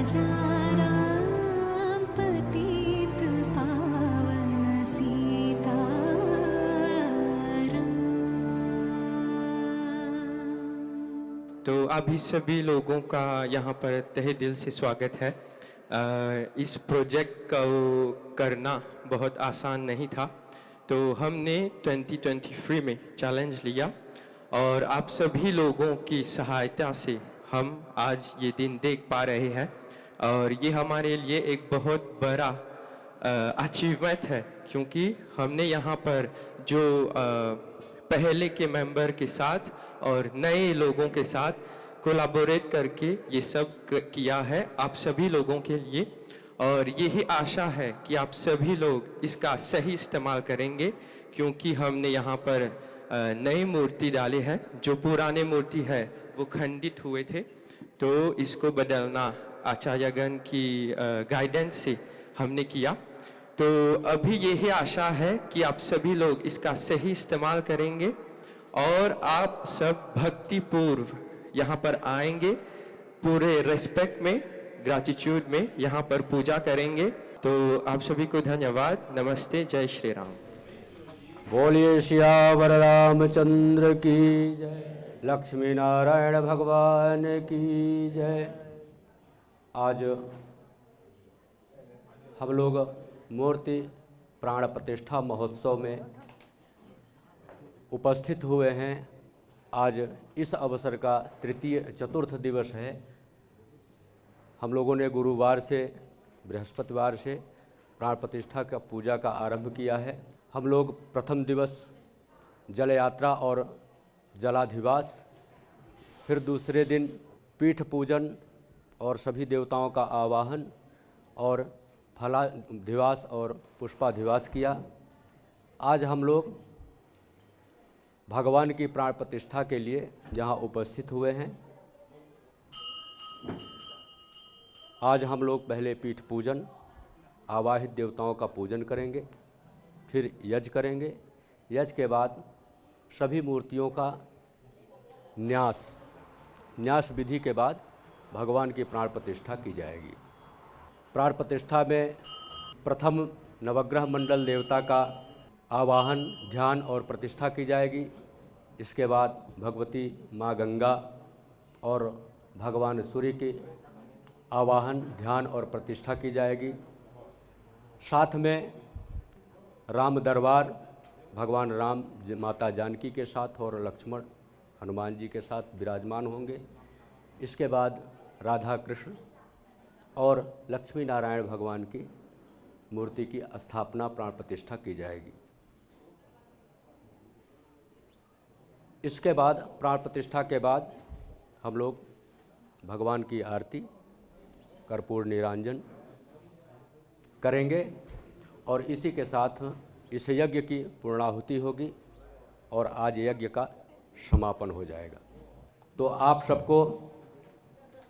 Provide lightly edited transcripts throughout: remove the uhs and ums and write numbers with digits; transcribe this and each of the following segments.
राजा राम पतित पावन सीताराम। तो अभी सभी लोगों का यहाँ पर तहे दिल से स्वागत है। इस प्रोजेक्ट को करना बहुत आसान नहीं था, तो हमने 2023 में चैलेंज लिया और आप सभी लोगों की सहायता से हम आज ये दिन देख पा रहे हैं और ये हमारे लिए एक बहुत बड़ा अचीवमेंट है, क्योंकि हमने यहाँ पर जो पहले के मेंबर के साथ और नए लोगों के साथ कोलैबोरेट करके ये सब किया है आप सभी लोगों के लिए। और यही आशा है कि आप सभी लोग इसका सही इस्तेमाल करेंगे, क्योंकि हमने यहाँ पर नई मूर्ति डाली है। जो पुराने मूर्ति है वो खंडित हुए थे, तो इसको बदलना आचार्यगण की गाइडेंस से हमने किया। तो अभी यही आशा है कि आप सभी लोग इसका सही इस्तेमाल करेंगे और आप सब भक्तिपूर्व यहाँ पर आएंगे, पूरे रिस्पेक्ट में, ग्रैटिट्यूड में यहाँ पर पूजा करेंगे। तो आप सभी को धन्यवाद। नमस्ते, जय श्री राम। बोलिए सियावर रामचंद्र की जय, लक्ष्मी नारायण भगवान की जय। आज हम लोग मूर्ति प्राण प्रतिष्ठा महोत्सव में उपस्थित हुए हैं। आज इस अवसर का चतुर्थ दिवस है। हम लोगों ने गुरुवार से बृहस्पतिवार से प्राण प्रतिष्ठा का पूजा का आरंभ किया है। हम लोग प्रथम दिवस जल यात्रा और जलाधिवास, फिर दूसरे दिन पीठ पूजन और सभी देवताओं का आवाहन और फलाधिवास और पुष्पाधिवास किया। आज हम लोग भगवान की प्राण प्रतिष्ठा के लिए यहाँ उपस्थित हुए हैं। आज हम लोग पहले पीठ पूजन, आवाहित देवताओं का पूजन करेंगे, फिर यज्ञ करेंगे। यज्ञ के बाद सभी मूर्तियों का न्यास विधि के बाद भगवान की प्राण प्रतिष्ठा की जाएगी। प्राण प्रतिष्ठा में प्रथम नवग्रह मंडल देवता का आवाहन, ध्यान और प्रतिष्ठा की जाएगी। इसके बाद भगवती माँ गंगा और भगवान सूर्य के आवाहन, ध्यान और प्रतिष्ठा की जाएगी। साथ में राम दरबार भगवान राम माता जानकी के साथ और लक्ष्मण हनुमान जी के साथ विराजमान होंगे। इसके बाद राधा कृष्ण और लक्ष्मी नारायण भगवान की मूर्ति की स्थापना, प्राण प्रतिष्ठा की जाएगी। इसके बाद प्राण प्रतिष्ठा के बाद हम लोग भगवान की आरती, कर्पूर निरांजन करेंगे और इसी के साथ इस यज्ञ की पूर्णाहुति होगी और आज यज्ञ का समापन हो जाएगा। तो आप सबको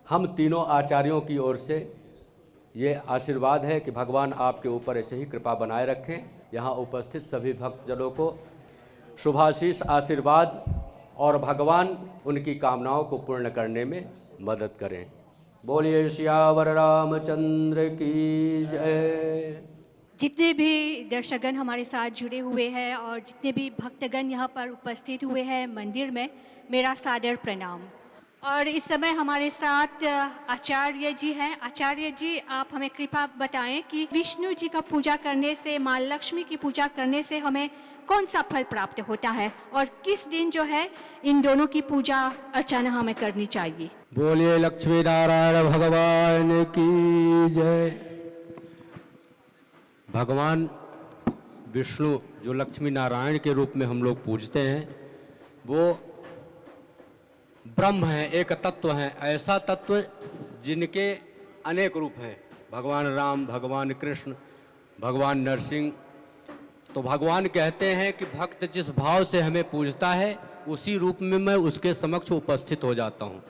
हम तीनों आचार्यों की ओर से ये आशीर्वाद है कि भगवान आपके ऊपर ऐसे ही कृपा बनाए रखें। यहाँ उपस्थित सभी भक्तजनों को शुभाशीष, आशीर्वाद और भगवान उनकी कामनाओं को पूर्ण करने में मदद करें। बोलिए सियावर रामचंद्र की जय। जितने भी दर्शकगण हमारे साथ जुड़े हुए हैं और जितने भी भक्तगण यहाँ पर उपस्थित हुए हैं मंदिर में, मेरा सादर प्रणाम। और इस समय हमारे साथ आचार्य जी हैं। आचार्य जी, आप हमें कृपा बताएं कि विष्णु जी का पूजा करने से, माँ लक्ष्मी की पूजा करने से हमें कौन सा फल प्राप्त होता है और किस दिन जो है इन दोनों की पूजा अर्चना हमें करनी चाहिए। बोलिए लक्ष्मी नारायण भगवान की जय। भगवान विष्णु जो लक्ष्मी नारायण के रूप में हम लोग पूजते हैं, वो ब्रह्म है, एक तत्व है, ऐसा तत्व जिनके अनेक रूप हैं। भगवान राम, भगवान कृष्ण, भगवान नरसिंह। तो भगवान कहते हैं कि भक्त जिस भाव से हमें पूजता है उसी रूप में मैं उसके समक्ष उपस्थित हो जाता हूँ।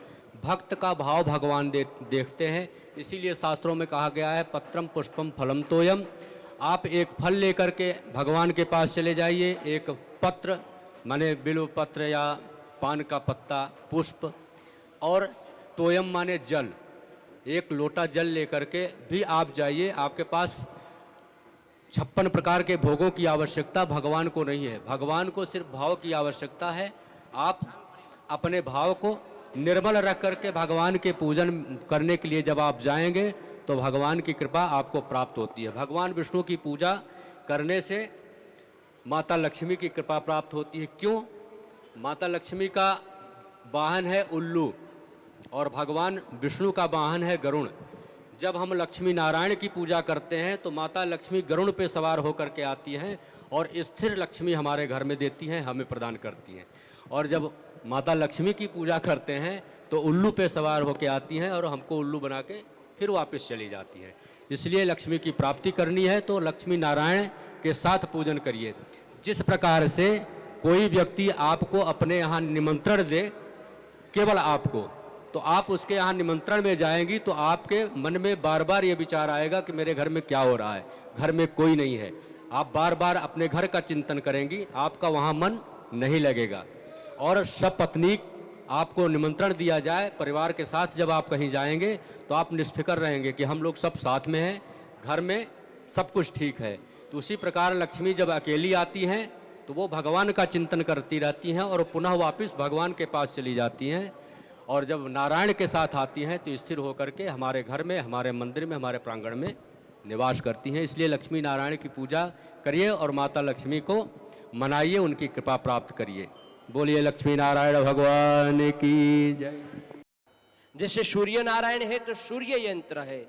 भक्त का भाव भगवान देखते हैं। इसीलिए शास्त्रों में कहा गया है पत्रम पुष्पम फलम तोयम। आप एक फल लेकर के भगवान के पास चले जाइए, एक पत्र माने बिल्व पत्र या पान का पत्ता, पुष्प, और तोयम माने जल, एक लोटा जल लेकर के भी आप जाइए। आपके पास 56 प्रकार के भोगों की आवश्यकता भगवान को नहीं है, भगवान को सिर्फ भाव की आवश्यकता है। आप अपने भाव को निर्मल रख करके भगवान के पूजन करने के लिए जब आप जाएंगे तो भगवान की कृपा आपको प्राप्त होती है। भगवान विष्णु की पूजा करने से माता लक्ष्मी की कृपा प्राप्त होती है। क्यों? माता लक्ष्मी का वाहन है उल्लू और भगवान विष्णु का वाहन है गरुड़। जब हम लक्ष्मी नारायण की पूजा करते हैं तो माता लक्ष्मी गरुड़ पे सवार होकर के आती हैं और स्थिर लक्ष्मी हमारे घर में देती हैं, हमें प्रदान करती हैं। और जब माता लक्ष्मी की पूजा करते हैं तो उल्लू पे सवार होकर आती हैं और हमको उल्लू बना के फिर वापस चली जाती हैं। इसलिए लक्ष्मी की प्राप्ति करनी है तो लक्ष्मी नारायण के साथ पूजन करिए। जिस प्रकार से कोई व्यक्ति आपको अपने यहाँ निमंत्रण दे, केवल आपको, तो आप उसके यहाँ निमंत्रण में जाएंगी तो आपके मन में बार बार ये विचार आएगा कि मेरे घर में क्या हो रहा है, घर में कोई नहीं है। आप बार बार अपने घर का चिंतन करेंगी, आपका वहाँ मन नहीं लगेगा। और सपत्नीक आपको निमंत्रण दिया जाए परिवार के साथ, जब आप कहीं जाएंगे तो आप निष्फिक्र रहेंगे कि हम लोग सब साथ में हैं, घर में सब कुछ ठीक है। तो उसी प्रकार लक्ष्मी जब अकेली आती हैं तो वो भगवान का चिंतन करती रहती हैं और पुनः वापस भगवान के पास चली जाती हैं। और जब नारायण के साथ आती हैं तो स्थिर होकर के हमारे घर में, हमारे मंदिर में, हमारे प्रांगण में निवास करती हैं। इसलिए लक्ष्मी नारायण की पूजा करिए और माता लक्ष्मी को मनाइए, उनकी कृपा प्राप्त करिए। बोलिए लक्ष्मी नारायण भगवान की जय। जैसे सूर्य नारायण है तो सूर्य यंत्र है,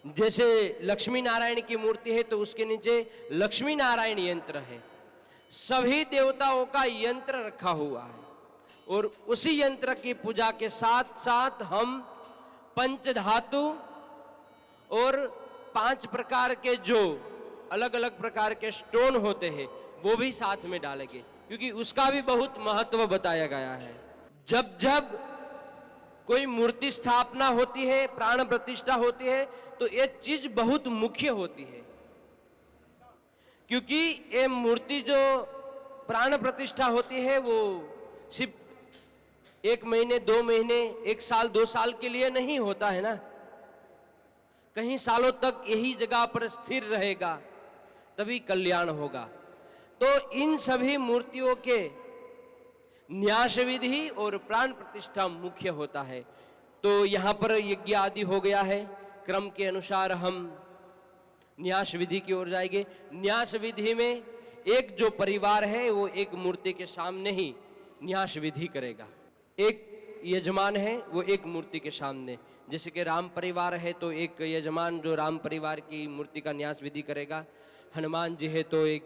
जैसे लक्ष्मी नारायण की मूर्ति है तो उसके नीचे लक्ष्मी नारायण यंत्र है। सभी देवताओं का यंत्र रखा हुआ है और उसी यंत्र की पूजा के साथ साथ हम पंचधातु और 5 प्रकार के जो अलग अलग प्रकार के स्टोन होते हैं वो भी साथ में डालेंगे, क्योंकि उसका भी बहुत महत्व बताया गया है। जब जब कोई मूर्ति स्थापना होती है, प्राण प्रतिष्ठा होती है, तो ये चीज बहुत मुख्य होती है, क्योंकि ये मूर्ति जो प्राण प्रतिष्ठा होती है वो सिर्फ 1 महीने 2 महीने 1 साल 2 साल के लिए नहीं होता है ना, कहीं सालों तक यही जगह पर स्थिर रहेगा तभी कल्याण होगा। तो इन सभी मूर्तियों के न्यास विधि और प्राण प्रतिष्ठा मुख्य होता है। तो यहाँ पर यज्ञ आदि हो गया है, क्रम के अनुसार हम न्यास विधि की ओर जाएंगे। न्यास विधि में एक जो परिवार है वो एक मूर्ति के सामने ही न्यास विधि करेगा। एक यजमान है वो एक मूर्ति के सामने, जैसे कि राम परिवार है तो एक यजमान जो राम परिवार की मूर्ति का न्यास विधि करेगा, हनुमान जी है तो एक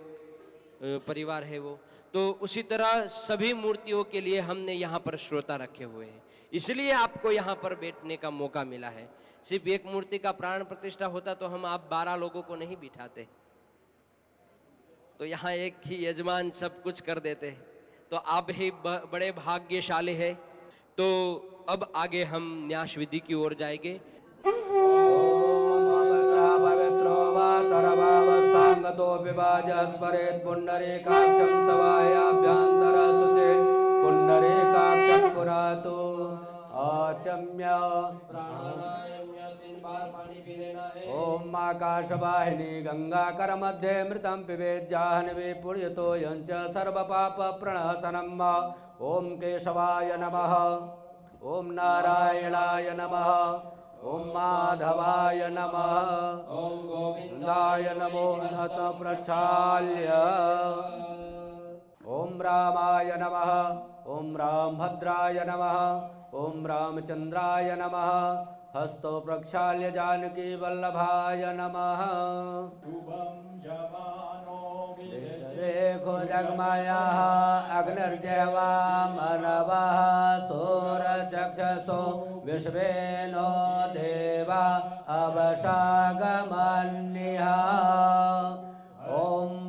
परिवार है वो। तो उसी तरह सभी मूर्तियों के लिए हमने यहाँ पर श्रोता रखे हुए हैं, इसलिए आपको यहाँ पर बैठने का मौका मिला है। सिर्फ एक मूर्ति का प्राण प्रतिष्ठा होता तो हम आप 12 लोगों को नहीं बिठाते, तो यहाँ एक ही यजमान सब कुछ कर देते, तो आप ही बड़े भाग्यशाली है। तो अब आगे हम न्यास विधि की ओर जाएंगे। ओम आकाशवाहिनी गंगाकर मध्ये मृतं पिबेत् जाह्नवी पुण्यतो यञ्च सर्वपाप प्रणशनं। ओम केशवाय नमः, ओम नारायणाय नमः, ओम माधवाय नमः, ओम गोविंदाय नमो नमः प्रक्षाल्य। ओम रामाय नमः, ओम रामभद्राय नमः, ओम रामचंद्राय नमः, हस्तो प्रक्षाल्य जानकी वल्लभाय नमः। देखो जगमाया अग्निर्जहवा मनवः सूरचक्षसो विश्वेनो देवा अवशागमन्यः। ओम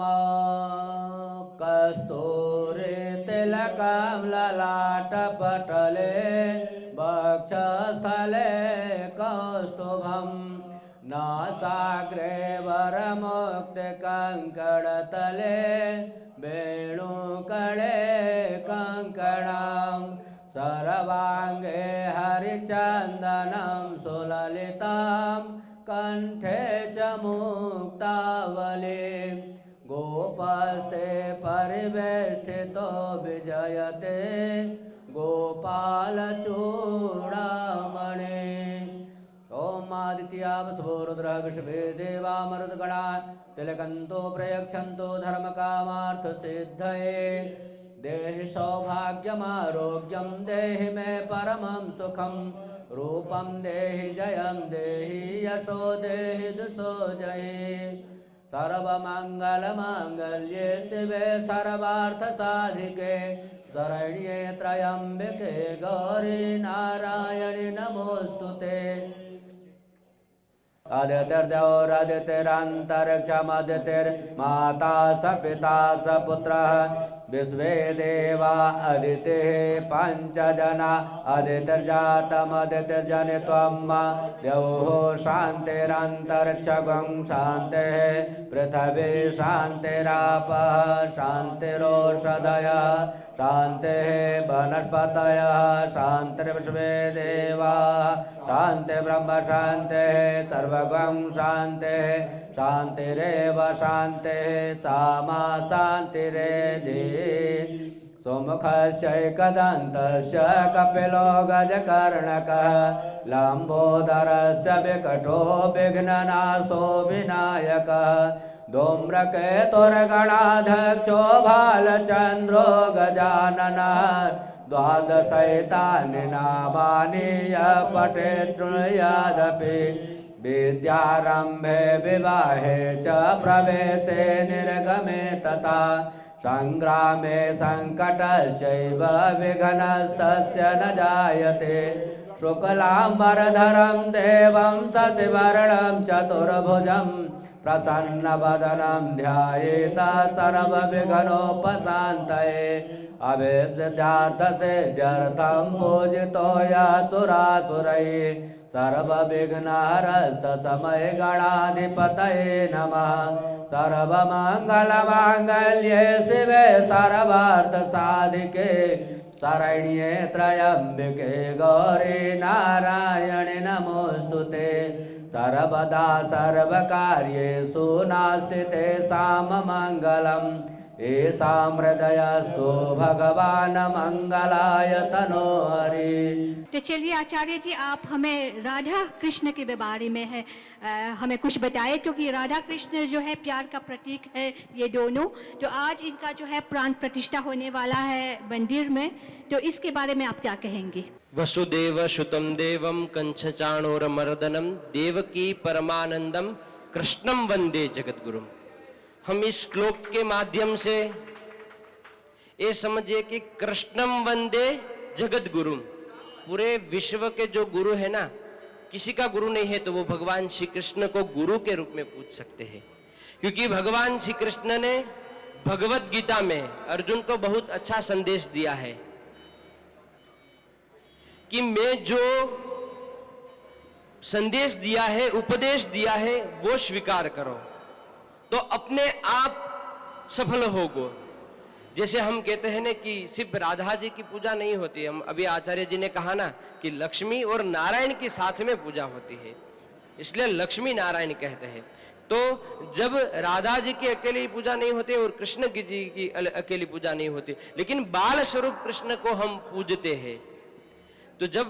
कस्तूरी तिलकं ललाटपटले वक्षस्थले कौस्तुभं नासाग्रे वरमुक्तिकङ्कणतले वेणुकणे कङ्कणं सर्वाङ्गे हरिचन्दनं सुललितां कण्ठे च मुक्तावलीं गोपस्ते परिवेष्टितो विजयते गोपालचूडामणि ॐ आदित्यावसुरुद्र विश्वे देवामरुद्गणा तिलकन्तो प्रयक्षन्तो धर्मकामार्थसिद्धये देहि सौभाग्यमारोग्यं देहि मे परमं सुखं रूपं देहि जयं देहि यशो देहि दुषो जये सर्वमङ्गलमाङ्गल्ये शिवे सर्वार्थसाधिके शरण्ये त्र्यम्बके गौरी नारायणि नमोऽस्तुते आदित्यर्जौरादित्यरन्तरिक्षमदितिर्माता स पिता स पुत्रः विश्वे देवा अदितिः पञ्चजना अदितिर्जातमदितिर्जनित्वं द्यौः शान्तिरन्तरिक्षगं शान्तिः पृथिवी शान्तिरापः शान्तिरोषधयः शान्तिः वनस्पतयः शान्तिर्विश्वे देवाः शान्ति ब्रह्म शान्तिः सर्वगं शान्तिः शान्तिरेव शान्तिः सामा शान्तिरेधि सुमुखस्यैकदन्तस्य कपिलो गजकर्णकः लम्बोदरस्य विकटो विघ्ननाशो विनायकः धूम्रकेतुर्गणाध्यक्षो भालचन्द्रो गजाननः द्वादशैतानि नामानि यः पठेत् शृणुयादपि विद्यारम्भे विवाहे च प्रवेशे निर्गमे तथा सङ्ग्रामे सङ्कटस्यैव विघ्नस्तस्य न जायते शुक्लाम्बरधरं देवं शशिवर्णं चतुर्भुजं प्रसन्नवदनं ध्यायेत सर्वविघ्नोपशान्तये अविद्यार्थसिद्ध्यर्थं पूजितो यः सर्वविघ्नहरस्तमये गणाधिपतये नमः सर्वमङ्गलमाङ्गल्ये शिवे सर्वार्थसाधिके शरण्ये त्र्यम्बके गौरी नारायणि नमोऽस्तुते सर्वदा सर्वकार्येषु नास्ति तेषां मङ्गलम् येषां हृदयस्तु भगवान् मंगलाय तनो हरि। तो चलिए आचार्य जी, आप हमें राधा कृष्ण के बारे में हमें कुछ बताएं, क्योंकि राधा कृष्ण जो है प्यार का प्रतीक है ये दोनों। तो आज इनका जो है प्राण प्रतिष्ठा होने वाला है मंदिर में, तो इसके बारे में आप क्या कहेंगे? वसुदेव सुतं देवं कंसचाणूरमर्दनं देवकी परमानंदम कृष्णं वंदे जगद्गुरुम। हम इस श्लोक के माध्यम से ये समझिए कि कृष्णम वंदे जगद्गुरुम, पूरे विश्व के जो गुरु है ना, किसी का गुरु नहीं है तो वो भगवान श्री कृष्ण को गुरु के रूप में पूछ सकते हैं, क्योंकि भगवान श्री कृष्ण ने भगवत गीता में अर्जुन को बहुत अच्छा संदेश दिया है कि मैं जो संदेश दिया है, उपदेश दिया है, वो स्वीकार करो तो अपने आप सफल होगो। जैसे हम कहते हैं ना कि सिर्फ राधा जी की पूजा नहीं होती, हम अभी आचार्य जी ने कहा ना कि लक्ष्मी और नारायण की साथ में पूजा होती है, इसलिए लक्ष्मी नारायण कहते हैं। तो जब राधा जी की अकेली पूजा नहीं होती और कृष्ण जी की अकेली पूजा नहीं होती, लेकिन बाल स्वरूप कृष्ण को हम पूजते हैं, तो जब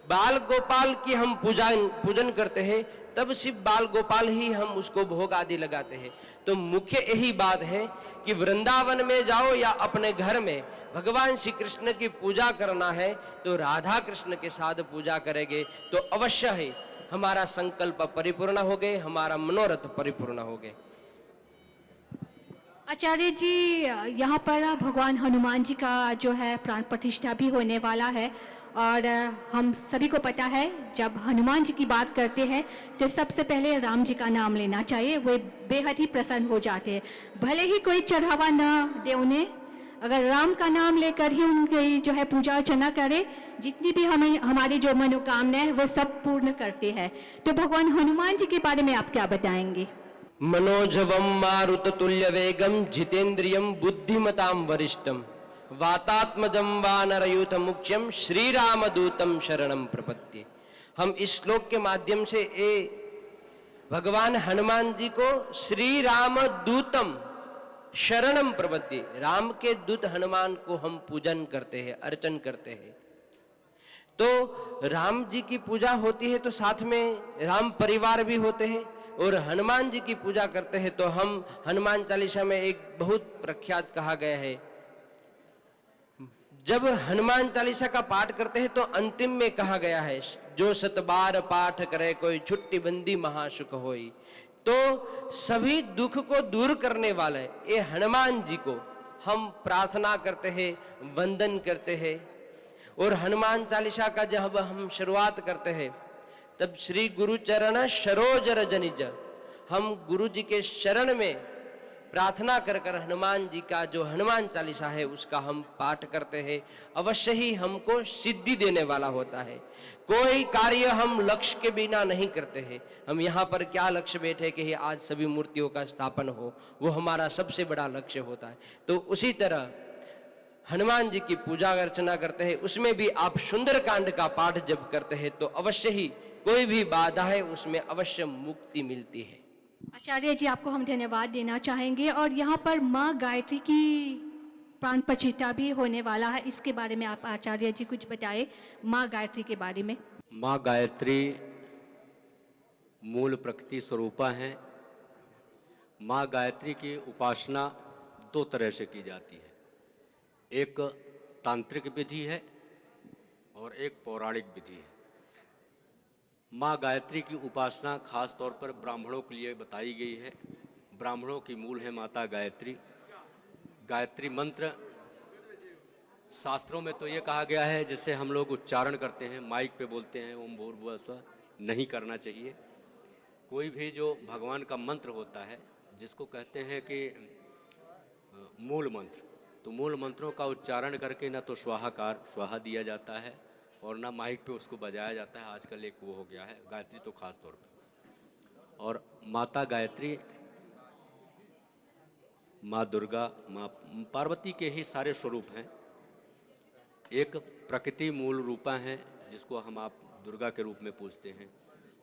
बाल गोपाल की हम पूजन करते हैं तब सिर्फ बाल गोपाल ही हम उसको भोग आदि लगाते हैं। तो मुख्य यही बात है कि वृंदावन में जाओ या अपने घर में भगवान श्री कृष्ण की पूजा करना है तो राधा कृष्ण के साथ पूजा करेंगे तो अवश्य ही हमारा संकल्प परिपूर्ण हो गए, हमारा मनोरथ परिपूर्ण हो गए। आचार्य जी, यहाँ पर भगवान हनुमान जी का जो है प्राण प्रतिष्ठा भी होने वाला है, और हम सभी को पता है जब हनुमान जी की बात करते हैं तो सबसे पहले राम जी का नाम लेना चाहिए, वे बेहद ही प्रसन्न हो जाते हैं। भले ही कोई चढ़ावा न दे उन्हें, अगर राम का नाम लेकर ही उनकी जो है पूजा अर्चना करे, जितनी भी हमें हमारी जो मनोकामनाएं वो सब पूर्ण करते हैं। तो भगवान हनुमान जी के बारे में आप क्या बताएंगे? मनोजवम मारुततुल्य वेगम जितेंद्रियम बुद्धिमताम वरिष्ठम वातात्मजं वानरयूथ मुख्यम श्री राम दूतम शरणम प्रपद्ये। हम इस श्लोक के माध्यम से भगवान हनुमान जी को श्री राम दूतम शरणम प्रपद्ये, राम के दूत हनुमान को हम पूजन करते हैं, अर्चन करते हैं। तो राम जी की पूजा होती है तो साथ में राम परिवार भी होते हैं, और हनुमान जी की पूजा करते हैं तो हम हनुमान चालीसा में एक बहुत प्रख्यात कहा गया है, जब हनुमान चालीसा का पाठ करते हैं तो अंतिम में कहा गया है, जो 7 बार पाठ करे कोई छुट्टी बंदी महासुख होई। तो सभी दुख को दूर करने वाले ये हनुमान जी को हम प्रार्थना करते हैं, वंदन करते हैं। और हनुमान चालीसा का जब हम शुरुआत करते हैं तब श्री गुरु चरण सरोज रज निज, हम गुरु जी के शरण में प्रार्थना कर कर हनुमान जी का जो हनुमान चालीसा है उसका हम पाठ करते हैं। अवश्य ही हमको सिद्धि देने वाला होता है। कोई कार्य हम लक्ष्य के बिना नहीं करते हैं। हम यहाँ पर क्या लक्ष्य बैठे कि आज सभी मूर्तियों का स्थापन हो, वो हमारा सबसे बड़ा लक्ष्य होता है। तो उसी तरह हनुमान जी की पूजा अर्चना करते हैं, उसमें भी आप सुंदरकांड का पाठ जब करते हैं तो अवश्य ही कोई भी बाधा है उसमें अवश्य मुक्ति मिलती है। आचार्य जी, आपको हम धन्यवाद देना चाहेंगे। और यहाँ पर माँ गायत्री की प्राण प्रतिष्ठा भी होने वाला है, इसके बारे में आप आचार्य जी कुछ बताएं, माँ गायत्री के बारे में। माँ गायत्री मूल प्रकृति स्वरूपा हैं। माँ गायत्री की उपासना 2 तरह से की जाती है, एक तांत्रिक विधि है और एक पौराणिक विधि है। माँ गायत्री की उपासना खास तौर पर ब्राह्मणों के लिए बताई गई है। ब्राह्मणों की मूल है माता गायत्री। गायत्री मंत्र शास्त्रों में तो ये कहा गया है, जैसे हम लोग उच्चारण करते हैं, माइक पे बोलते हैं ओम भूर्भुवः स्वः, नहीं करना चाहिए। कोई भी जो भगवान का मंत्र होता है जिसको कहते हैं कि मूल मंत्र, तो मूल मंत्रों का उच्चारण करके ना तो स्वाहाकार स्वाहा दिया जाता है और ना माइक पे उसको बजाया जाता है। आजकल एक वो हो गया है गायत्री तो खास तौर पे। और माता गायत्री माँ दुर्गा, माँ पार्वती के ही सारे स्वरूप हैं। एक प्रकृति मूल रूपा हैं जिसको हम आप दुर्गा के रूप में पूजते हैं,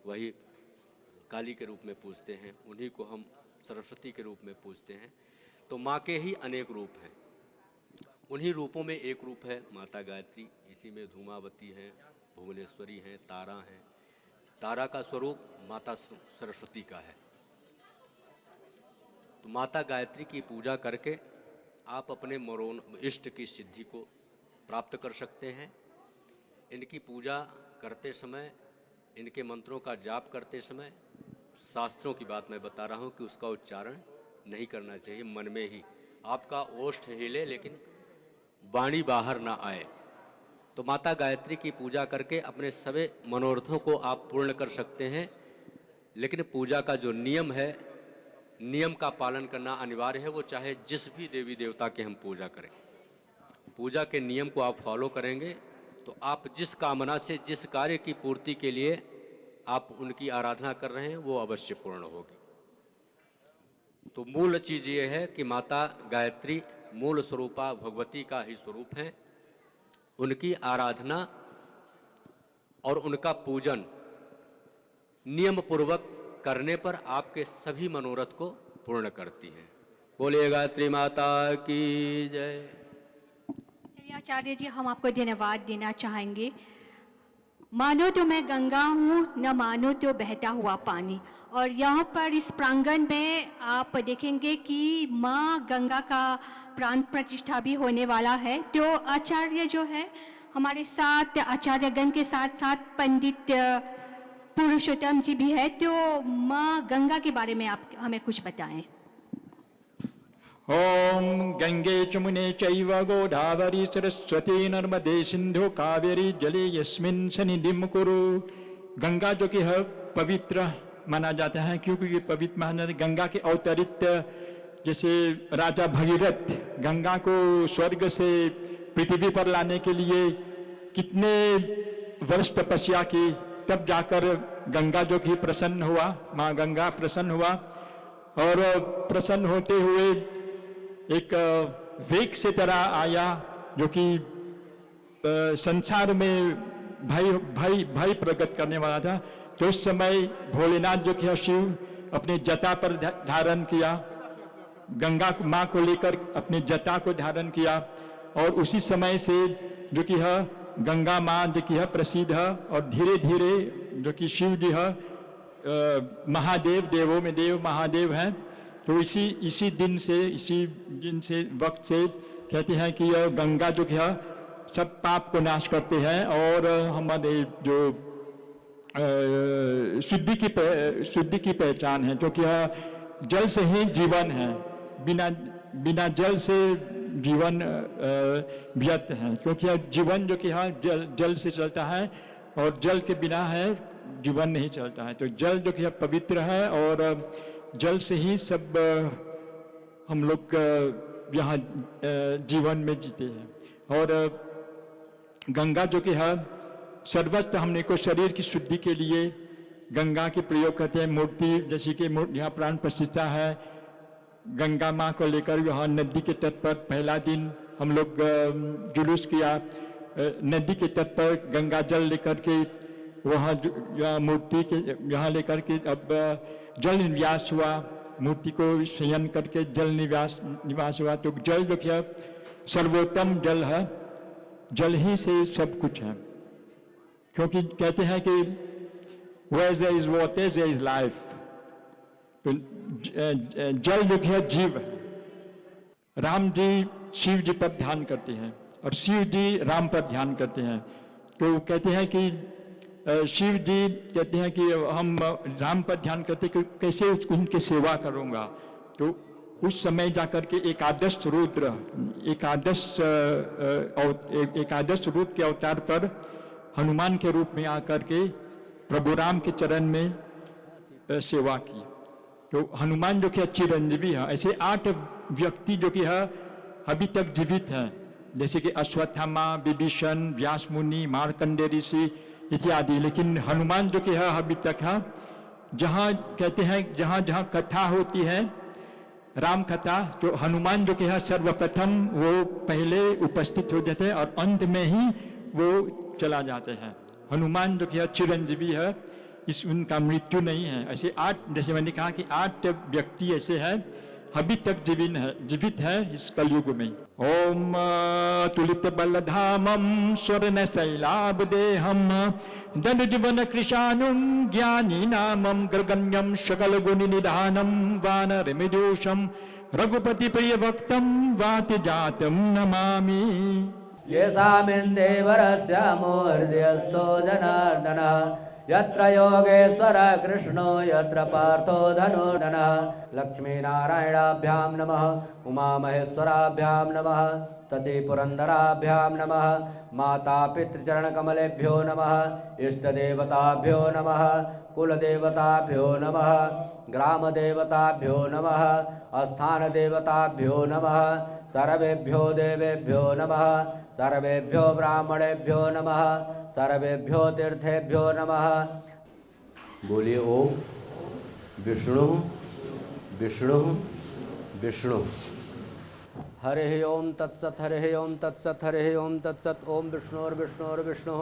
वही काली के रूप में पूजते हैं, उन्हीं को हम सरस्वती के रूप में पूजते हैं। तो माँ के ही अनेक रूप हैं, उन्हीं रूपों में एक रूप है माता गायत्री। इसी में धूमावती हैं, भुवनेश्वरी हैं, तारा हैं। तारा का स्वरूप माता सरस्वती का है। तो माता गायत्री की पूजा करके आप अपने इष्ट की सिद्धि को प्राप्त कर सकते हैं। इनकी पूजा करते समय, इनके मंत्रों का जाप करते समय, शास्त्रों की बात मैं बता रहा हूँ कि उसका उच्चारण नहीं करना चाहिए, मन में ही आपका ओष्ठ हिले लेकिन वाणी बाहर ना आए। तो माता गायत्री की पूजा करके अपने सभी मनोरथों को आप पूर्ण कर सकते हैं। लेकिन पूजा का जो नियम है, नियम का पालन करना अनिवार्य है। वो चाहे जिस भी देवी देवता के हम पूजा करें, पूजा के नियम को आप फॉलो करेंगे तो आप जिस कामना से, जिस कार्य की पूर्ति के लिए आप उनकी आराधना कर रहे हैं वो अवश्य पूर्ण होगी। तो मूल चीज़ ये है कि माता गायत्री मूल स्वरूपा भगवती का ही स्वरूप है। उनकी आराधना और उनका पूजन नियम पूर्वक करने पर आपके सभी मनोरथ को पूर्ण करती है। बोलिए गायत्री माता की जय। चलिए आचार्य जी, हम आपको धन्यवाद देना चाहेंगे। मानो तो मैं गंगा हूँ, न मानो तो बहता हुआ पानी। और यहाँ पर इस प्रांगण में आप देखेंगे कि माँ गंगा का प्राण प्रतिष्ठा भी होने वाला है। तो आचार्य जो है हमारे साथ, आचार्यगण के साथ साथ पंडित पुरुषोत्तम जी भी है। तो माँ गंगा के बारे में आप हमें कुछ बताएं। ओम गंगे चमुने चैव गोदावरी सरस्वती नर्मदे सिंधु कावेरी जले यस्मिन् सन्निधिं कुरु। गंगा जो कि है पवित्र माना जाता है, क्योंकि ये पवित्र माना जाता है। गंगा के अवतरित, जैसे राजा भगीरथ गंगा को स्वर्ग से पृथ्वी पर लाने के लिए कितने वर्ष तपस्या की, तब जाकर गंगा जो कि प्रसन्न हुआ, माँ गंगा प्रसन्न हुआ। और प्रसन्न होते हुए एक वेग से तरह आया जो कि संसार में भय प्रकट करने वाला था। तो उस समय भोलेनाथ जो कि शिव अपने जटा पर धारण किया, गंगा माँ को लेकर अपने जटा को धारण किया, और उसी समय से जो कि है गंगा माँ जो कि है प्रसिद्ध है, और धीरे धीरे जो कि शिव जी है महादेव, देवों में देव महादेव हैं। तो इसी दिन से वक्त से कहते हैं कि यह गंगा जो कि है सब पाप को नाश करते हैं, और हमारे जो शुद्धि की पहचान है, जो कि जल से ही जीवन है। बिना जल से जीवन व्यर्थ है, क्योंकि जीवन जो कि जल से चलता है, और जल के बिना है जीवन नहीं चलता है। तो जल जो कि पवित्र है, और जल से ही सब हम लोग यहाँ जीवन में जीते हैं। और गंगा जो कि है सर्वस्त्र हमने को शरीर की शुद्धि के लिए गंगा के प्रयोग करते हैं। मूर्ति जैसे कि यहाँ प्राण प्रतिष्ठा है, गंगा माँ को लेकर यहाँ नदी के तट पर पहला दिन हम लोग जुलूस किया, नदी के तट पर गंगा जल लेकर के वहाँ मूर्ति के यहाँ लेकर के अब जल निवास हुआ, मूर्ति को शयन करके जल निवास हुआ। तो जल जो क्या सर्वोत्तम जल है, जल ही से सब कुछ है, क्योंकि कहते हैं कि where there is water there is life। तो जल जो है जीव है। राम जी शिव जी पर ध्यान करते हैं, और शिव जी राम पर ध्यान करते हैं। तो कहते हैं कि शिव जी कहते हैं कि हम राम पर ध्यान करते कि कैसे उनकी सेवा करूँगा। तो उस समय जाकर के एकादश रुद्र एकादश रूप के अवतार पर हनुमान के रूप में आकर के प्रभु राम के चरण में सेवा की। तो हनुमान जो कि चिरंजीवी है। ऐसे 8 व्यक्ति जो कि है अभी तक जीवित हैं, जैसे कि अश्वत्थामा, विभीषण, व्यास मुनि, मार्कंडेय ऋषि इत्यादि। लेकिन हनुमान जो कि है अभी तक है, जहाँ कहते हैं जहाँ कथा होती है राम कथा, तो हनुमान जो कि है सर्वप्रथम वो पहले उपस्थित हो जाते हैं, और अंत में ही वो चला जाते हैं। हनुमान जो कि है चिरंजीवी है, उनका मृत्यु नहीं है। ऐसे 8, जैसे मैंने कहा कि 8 व्यक्ति ऐसे हैं अभी तक जीवित है इस कलयुग में। ओम तुलित बलधामम स्वर्ण शैलाब्देहम जनुजीवन कृशानुम ज्ञानी नामम ग्रगण्यम सकल गुण निधानम वानर मिजोषम रघुपति प्रिय भक्तम वाति जातम नमामि। येषामिन्देवरस्य हृदयस्थो जनार्दनः यत्र योगेश्वर कृष्णो यत्र पार्थो धनुर्धनः। लक्ष्मीनारायणाभ्यां नमः, उमामहेश्वराभ्यां नमः, सतीपुरन्दराभ्यां नमः, माता पितृचरणकमलेभ्यो नमः, इष्टदेवताभ्यो नमः, कुलदेवताभ्यो नमः, ग्रामदेवताभ्यो नमः, स्थानदेवताभ्यो नमः, सर्वेभ्यो देवेभ्यो नमः, सर्वेभ्यो ब्राह्मणेभ्यो नमः, सर्वेभ्यो तीर्थेभ्यो नमः। बोलिए ओम विष्णु विष्णु विष्णु। हरे ओम तत्सत्, हरे ओम तत्सत्, हरे ओम तत्सत्। ओम विष्णुर्विष्णुर्विष्णु।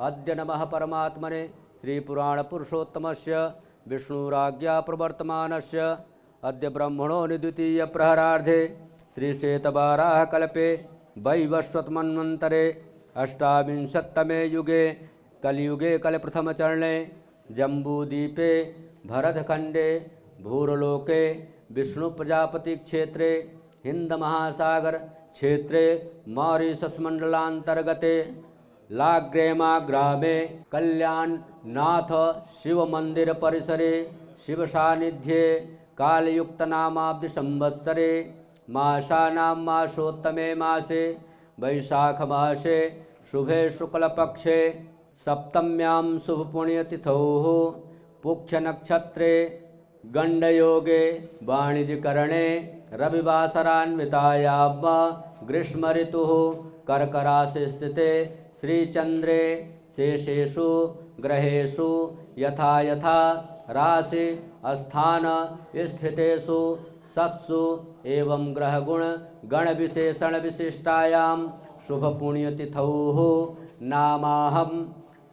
अद्य नमः परमात्मने श्रीपुराणपुरुषोत्तमस्य विष्णुराज्ञा प्रवर्तमानस्य अद्य ब्रह्मणो द्वितीय प्रहरार्धे श्रीश्वेतवाराहकल्पे वैवस्वतमन्वन्तरे अष्टाविंशत्तमे युगे कलियुगे कलप्रथमचरणे जम्बूद्वीपे भरतखण्डे भूरलोके विष्णुप्रजापति क्षेत्रे हिंदमहासागर क्षेत्रे मॉरिशसमण्डलान्तर्गते लाग्रेमा ग्रामे कल्याणनाथ शिवमन्दिर परिसरे शिवसान्निध्ये कालयुक्तनामाब्दि संवत्सरे मासानां मासोत्तमे मासे वैशाख मासे शुभे शुक्लपक्षे सप्तम्यां शुभपुण्यतिथौ पुष्यनक्षत्रे गण्डयोगे वाणिज्यकरणे रविवासरान्वितायां ग्रीष्म ऋतुः कर्कराशि स्थिते श्रीचन्द्रे शेषेषु ग्रहेषु यथा यथा राशि स्थान स्थितेषु सत्सु एवं ग्रहगुण गण विशेषण विशिष्टायां शुभ पुण्यतिथौ नामाहम।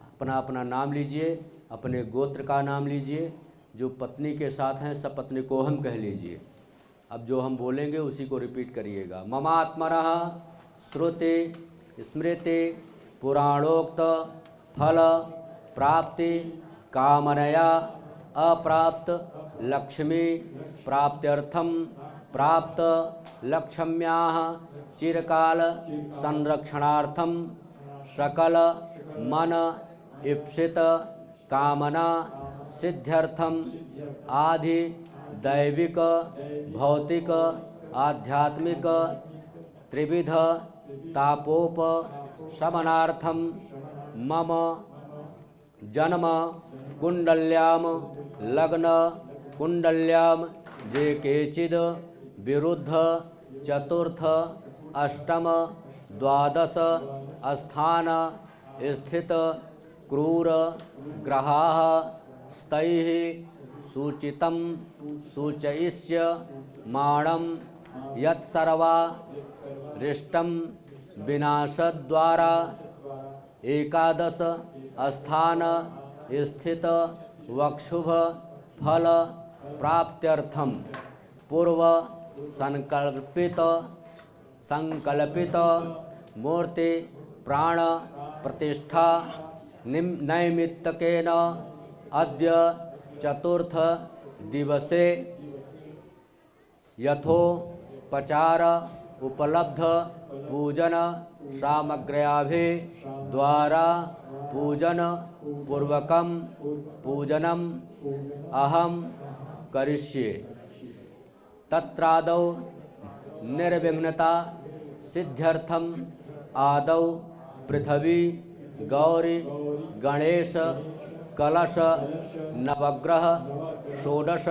अपना अपना नाम लीजिए, अपने गोत्र का नाम लीजिए। जो पत्नी के साथ हैं सब पत्नी को हम कह लीजिए। अब जो हम बोलेंगे उसी को रिपीट करिएगा। ममात्मनः श्रुति स्मृति पुराणोक्त फल प्राप्ति कामनया अप्राप्त लक्ष्मी प्राप्त्यर्थम प्राप्त लक्ष्म्याः चिरकाल संरक्षणार्थम सकल मन इप्सित कामना सिद्ध्यर्थम आदि दैविक भौतिक आध्यात्मिक त्रिविध तापोप शमनार्थम मम जन्म कुंडल्याम लग्न कुंडल्याम जे केचिद विरुद्ध चतुर्थ अष्टम द्वादश स्थान स्थित क्रूर ग्रहाः स्तैः सूचितं सूचयिष्यमाणं यत्सर्वा रिष्टं विनाशद्वारा एकादश स्थान स्थित वक्षुभ फल प्राप्त्यर्थम पूर्व संकल्पित मूर्ति प्राण प्रतिष्ठा नैमित्तकेन अद्य चतुर्थ दिवसे यथोपचार उपलब्ध पूजन सामग्र्याभि द्वारा पूजन पूर्वकम पूजनम अहम करिष्ये। तत्रादौ निर्विघ्नता सिद्ध्यर्थम आदौ पृथ्वी गौरी गणेश कलश नवग्रह षोडश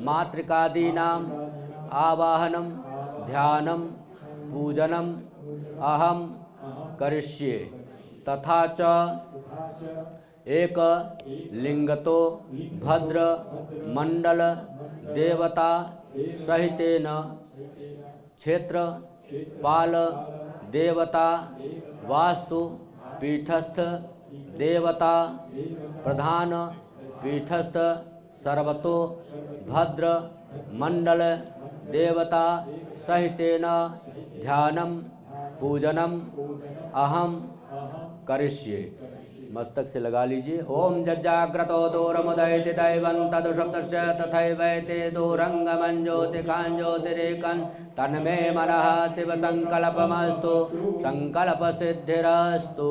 मातृकादीनाम् आवाहनं ध्यानं पूजनम अहम करिष्ये। तथा च एक लिंगतो भद्र मंडल देवता सहितेन क्षेत्र पाल देवता वास्तु पीठस्थ देवता प्रधान पीठस्थ सर्वतो भद्र मंडल देवता सहितेन ध्यानम पूजनम अहम करिष्ये। मस्तक से लगा लीजिए। ओम जज्जाग्रतो दूरमुदयति दैवं तदुशब्दस्य तथैवैते दूरंगमञ्ज्योतिकाञ्ज्योतिरेकं तन्मे मनः शिव संकल्पमस्तु संकल्पसिद्धिरस्तु।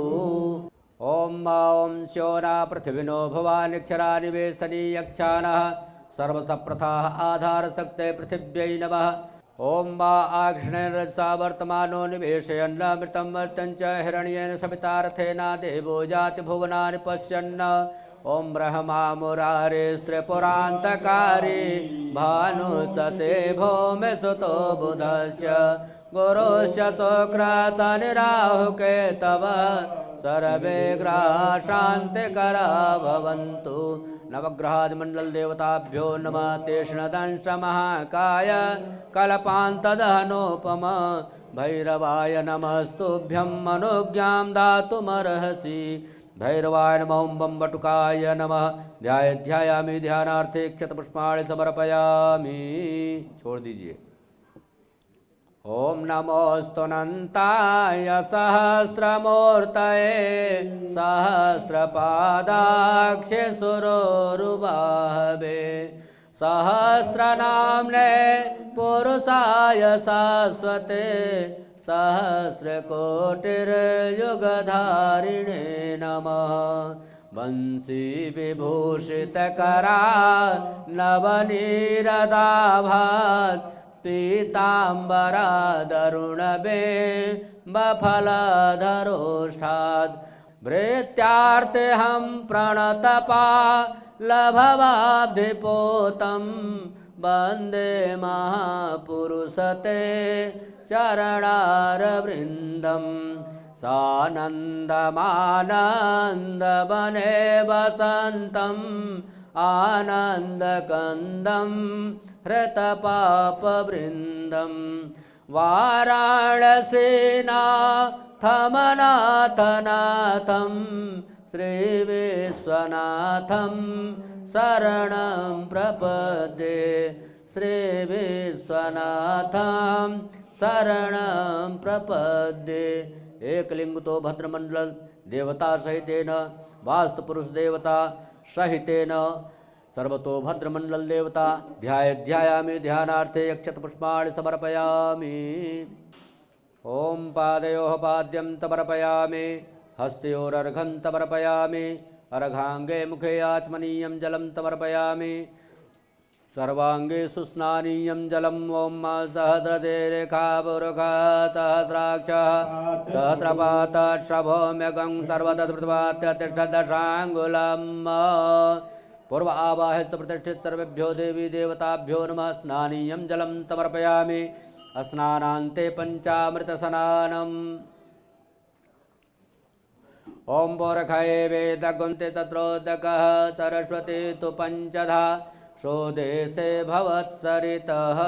ओम ॐ स्योना पृथिविनो भवानिक्षरा निवेशनी यक्षानः सर्वसप्रथाः आधारशक्ते पृथिव्यै नमः। ओम वा आक्षणेरसा वर्तमानो निवेशयन्नमृतं वर्तं च हिरण्येन सवितार्थेना देवो जाति भुवनानि पश्यन्। ओम ब्रह्मा मुरारे स्त्रिपुरान्तकारी भानुसते भौमे सुतो बुधस्य गुरुश्च शुक्रतनिराहुकेतवः सर्वे ग्रहाः शान्तिकरा भवन्तु। नवग्रहादिमंडल देवताभ्यो नमः। तेष्णदंश महाकाय कल्पान्तदहनोपम भैरवाय नमस्तुभ्यं मनोज्ञां दातुमर्हसि। भैरवाय नमः। ओं बम बटुकाय नमः। ध्यायामि ध्यानार्थे क्षतपुष्पाणि समर्पयामि। छोड़ दीजिए। ओम नमोस्तुनन्ताय सहस्रमूर्तये सहस्रपादाक्षे सुरोरुबाहवे सहस्रनाम्ने पुरुषाय शाश्वते सहस्रकोटिर्युगधारिणे नमः। वंशी विभूषितकरा नवनीरदाभात् पीताम्बरादरुणबे बफलधरोषात् भृत्यार्तेऽहं प्रणतपा लभवाब्धिपोतं वन्दे महापुरुषते चरणारविन्दम्। सानन्दमानन्दवने वसन्तम् आनन्दकन्दं हृतपापवृन्दम्। वाराणसीनाथमनाथनाथं श्रीविश्वनाथं शरणं प्रपद्ये श्रीविश्वनाथं शरणं प्रपद्ये। एकलिंग तो भद्रमंडल देवता सहितेन वास्तुपुरुष देवता सहितेन सर्वतो भद्रमंडल देवता ध्यायामि ध्यानार्थे अक्षत पुष्पाणि समर्पयामि। ओम पादयोः पाद्यं समर्पयामि हस्तयोरर्घं समर्पयामि अर्घांगे मुखे आचमनीयं जलं समर्पयामि सर्वांगे सुस्नानीयं जलम्। ओम सहस्रते रेखापुरुखा सहस्राक्षः सहस्रपातात् शभोम्यगं सर्वतस्पृतवात्यतिष्ठदशाङ्गुलम्। पूर्व आवाहित प्रतिष्ठित सर्वेभ्यो देवी देवताभ्यो नमः। स्नानीयं जलं समर्पयामि स्नानान्ते पंचामृतस्नानम्। ओम पौरखये वेदगुन्ते तत्रोदकः सरस्वती तु पंचधा शोदेशे भवत्सरितः।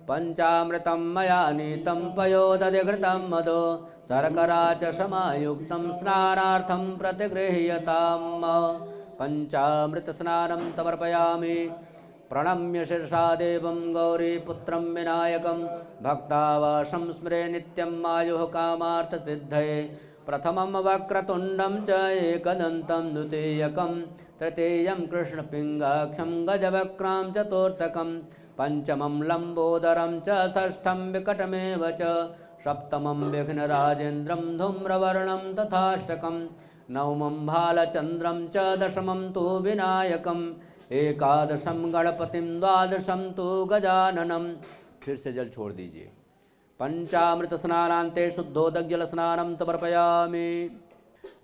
पंचामृतं मया नीतं पयोदधिघृतं मधु शर्करा च समायुक्तं स्नानार्थं प्रतिगृह्यताम्। पंचामृतस्नानं समर्पयामि प्रणम्य शिरसा देवं गौरीपुत्रं विनायकं भक्तावासं स्मरे नित्यं आयुः कामार्थसिद्धये। प्रथमं वक्रतुण्डं च एकदन्तं द्वितीयकं तृतीयं कृष्णपिङ्गाक्षं गजवक्त्रां चतुर्थकं पंचमं लम्बोदरं च षष्ठं विकटमेव च सप्तमं विघ्नराजेन्द्रं धूम्रवर्णं तथाष्टकं नवमं भालचन्द्रं च दशमं तु विनायकम् एकादशं गणपतिं द्वादशं तु गजाननं। फिर से जल छोड़ दीजिए। पंचामृत स्नानान्ते शुद्धोदकजलस्नानं समर्पयामि।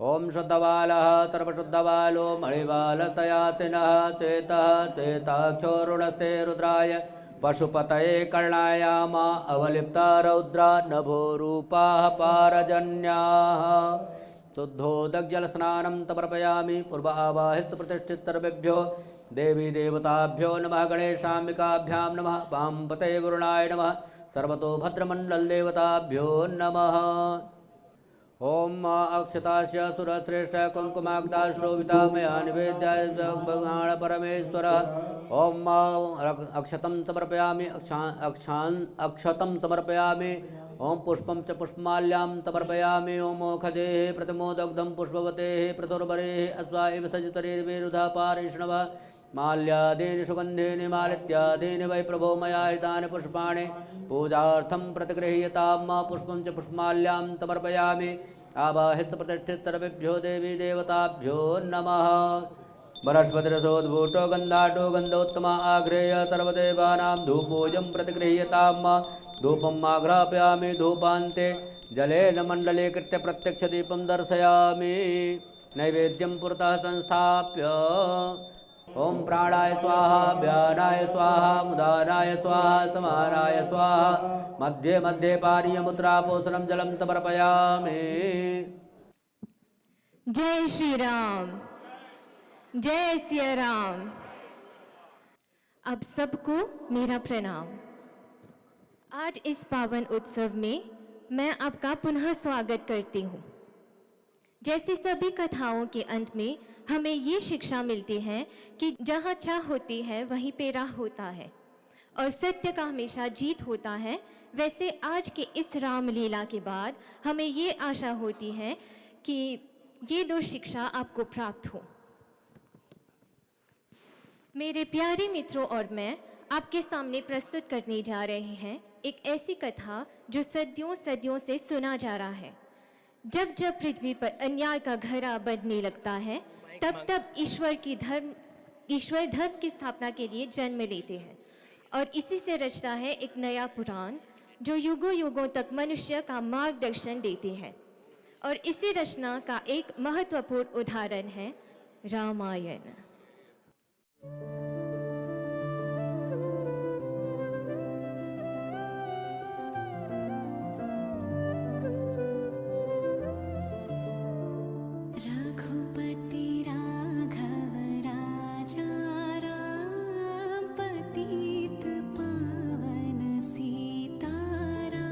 ओम शुद्धबालः सर्वशुद्धबालो मणिबालतयातिनः श्वेतः श्वेताक्षोरुणस्ते रुद्राय पशुपतये कर्णायामा अवलिप्ता रौद्रा नभो रूपाः पारजन्याः। शुद्धोदकजलस्नानं समर्पयामि। पूर्व आवाहित प्रतिष्ठित सर्वेभ्यो देवी देवताभ्यो नमः। गणेशाम्बिकाभ्यां नमः। वामपते वरुणाय नमः। सर्वतो भद्रमंडल देवताभ्यो नमः। ओम अक्षतास्य सुरश्रेष्ठ कुंकुमाग्दाशोभिता मया निवेद्याय भगवान परमेश्वर। ओम अक्षतं समर्पयामि अक्षतं समर्पयामि। ओम पुष्पं च पुष्पमाल्यां समर्पयामि। ओम ओखदेः प्रतिमोदग्धं पुष्पवतेः प्रतुर्वरेः अश्वा इव सजतरेर्विरुधा पारिष्णव माल्यादीनि सुगन्धीनि मालित्यादीनि वै प्रभो मया हितानि पुष्पाणि पूजार्थं प्रतिगृह्यताम्। पुष्पं च पुष्पमाल्यां समर्पयामि। आवाहित प्रतिष्ठित सर्वेभ्यो देवी देवताभ्यो नमः। बृहस्पतिरसोद्भूतो गन्धाढ्यो गन्धोत्तमा आघ्रेय सर्वदेवानां धूपोऽयं प्रतिगृह्यताम्। धूपम् आघ्रापयामि। धूपान्ते जलेन मण्डलीकृत्य प्रत्यक्षदीपं दर्शयामि। नैवेद्यं पुरतः संस्थाप्य ओम प्राणाय स्वाहा व्यानाय स्वाहा मुदानाय स्वाहा समानाय स्वाहा मध्ये मध्ये पानीयमुद्रापोषणं जलं समर्पयामि। जय श्री राम, जय सिया राम। अब सबको मेरा प्रणाम। आज इस पावन उत्सव में मैं आपका पुनः स्वागत करती हूँ। जैसे सभी कथाओं के अंत में हमें ये शिक्षा मिलती है कि जहाँ चाह होती है वहीं पे राह होता है और सत्य का हमेशा जीत होता है। वैसे आज के इस रामलीला के बाद हमें ये आशा होती है कि ये दो शिक्षा आपको प्राप्त हो। मेरे प्यारे मित्रों और मैं आपके सामने प्रस्तुत करने जा रहे हैं एक ऐसी कथा जो सदियों सदियों से सुना जा रहा है। जब जब पृथ्वी पर अन्याय का घड़ा बढ़ने लगता है तब तब ईश्वर धर्म की स्थापना के लिए जन्म लेते हैं और इसी से रचता है एक नया पुराण जो युगों युगों तक मनुष्य का मार्गदर्शन देते हैं। और इसी रचना का एक महत्वपूर्ण उदाहरण है रामायण। रघुपति राघव राजा राम पतित पावन सीताराम।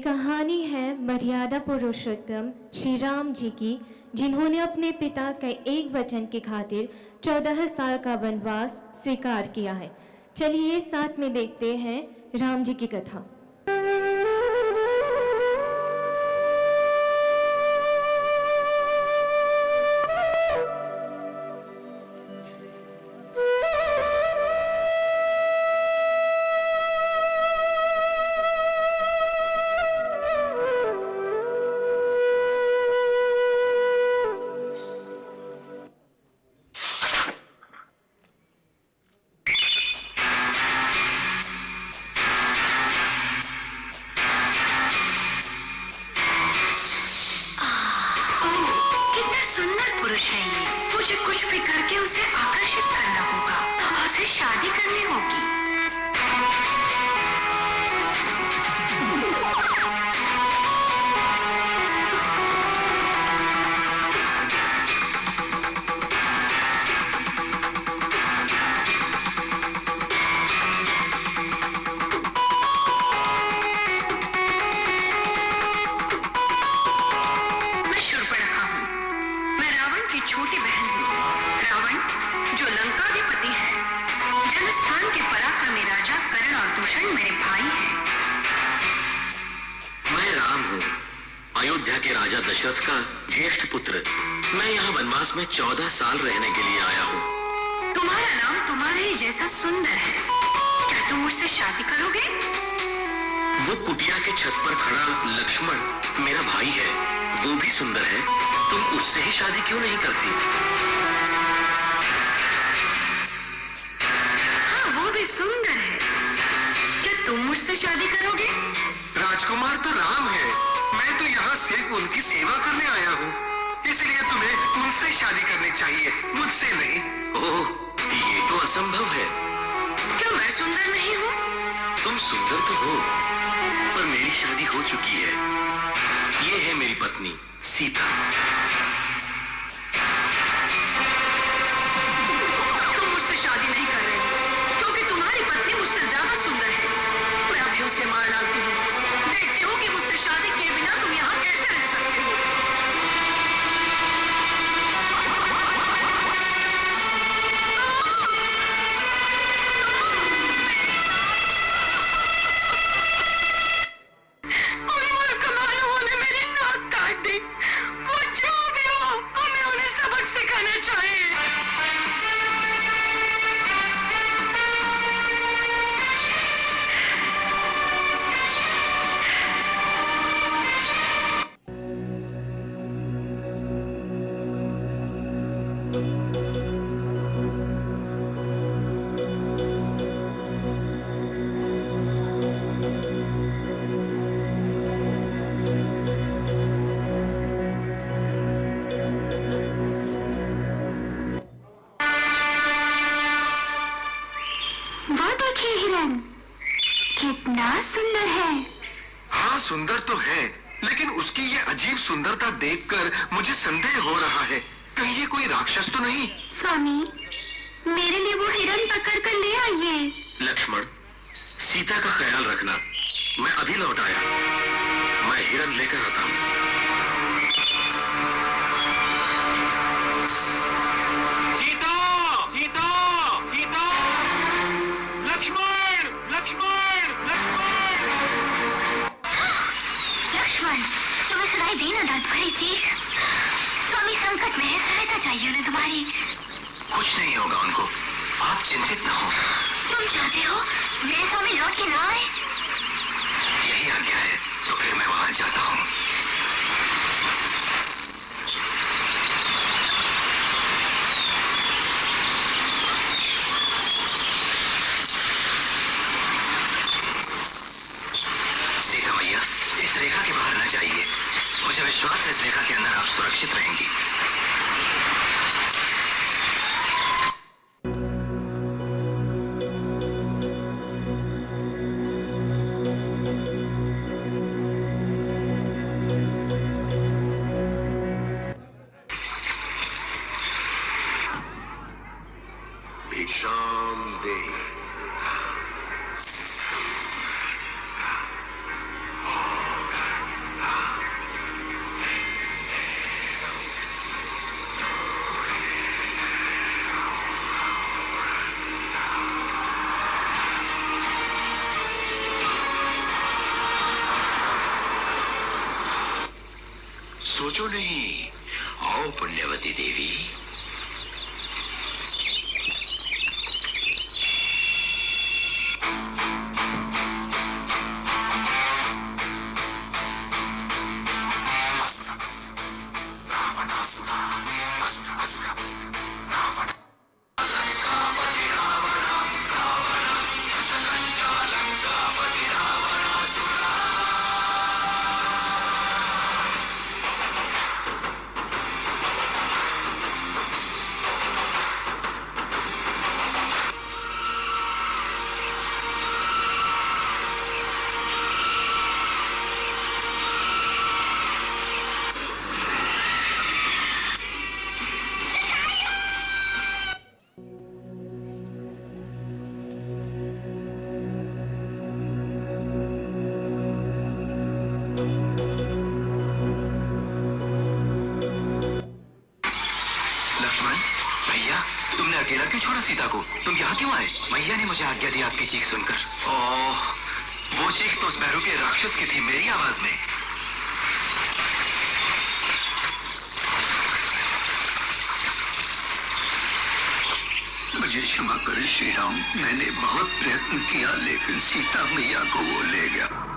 कहानी है मर्यादा पुरुषोत्तम श्री राम जी की, जिन्होंने अपने पिता के एक वचन के खातिर 14 साल का वनवास स्वीकार किया है। चलिए साथ में देखते हैं राम जी की कथा। अयोध्या के राजा दशरथ का ज्येष्ठ पुत्र। मैं यहाँ वनवास में 14 साल रहने के लिए आया हूँ। तुम्हारा नाम तुम्हारे ही जैसा सुंदर है, क्या तुम मुझसे शादी करोगे? वो कुटिया के छत पर खड़ा लक्ष्मण मेरा भाई है, वो भी सुंदर है, तुम उससे ही शादी क्यों नहीं करती? हाँ, वो भी सुंदर है, क्या तुम मुझसे शादी करोगे? राजकुमार तो राम है, मैं तो यहाँ सिर्फ उनकी सेवा करने आया हूँ, इसलिए तुम्हें उनसे शादी करनी चाहिए, मुझसे नहीं। ओह, ये तो असंभव है। क्या मैं सुंदर नहीं हूँ? तुम सुंदर तो हो, पर मेरी शादी हो चुकी है। ये है मेरी पत्नी सीता। तुम मुझसे शादी नहीं कर रहे हो, क्योंकि तुम्हारी पत्नी मुझसे ज्यादा सुंदर है। मैं अभी उसे मार डालती हूँ। देखते हो कि मुझसे शादी किए बिना तुम यहाँ कैसे रह सकते हो? कितना सुंदर है। हाँ, सुंदर तो है, लेकिन उसकी ये अजीब सुंदरता देखकर मुझे संदेह हो रहा है, कहीं ये कोई राक्षस तो नहीं? स्वामी, मेरे लिए वो हिरण पकड़ कर ले आइए। लक्ष्मण, सीता का ख्याल रखना, मैं अभी लौट आया, मैं हिरण लेकर आता हूँ। सीता, सीता, सीता, लक्ष्मण, लक्ष्मण, लक्ष्मण, तुम्हें सुनाई दी ना दर्द भरी चीख? स्वामी संकट में है, सहायता चाहिए उन्हें तुम्हारी। कुछ नहीं होगा उनको, आप चिंतित ना हो। तुम चाहते हो मेरे स्वामी लौट के ना आए? यही आज्ञा है, तो फिर मैं वहां जाता हूँ। सीता मैया, इस रेखा के बाहर न जाइए, मुझे विश्वास है इस रेखा के अंदर आप सुरक्षित रहेंगी। सोचो नहीं। आओ पुण्यवती देवी। अकेला क्यों छोड़ा सीता को? तुम यहाँ क्यों आए? मैया ने मुझे आज्ञा दी आपकी चीख सुनकर। ओह, वो चीख तो उस भैरव के राक्षस की थी, मेरी आवाज में। मुझे क्षमा करें श्री राम, मैंने बहुत प्रयत्न किया लेकिन सीता मैया को वो ले गया।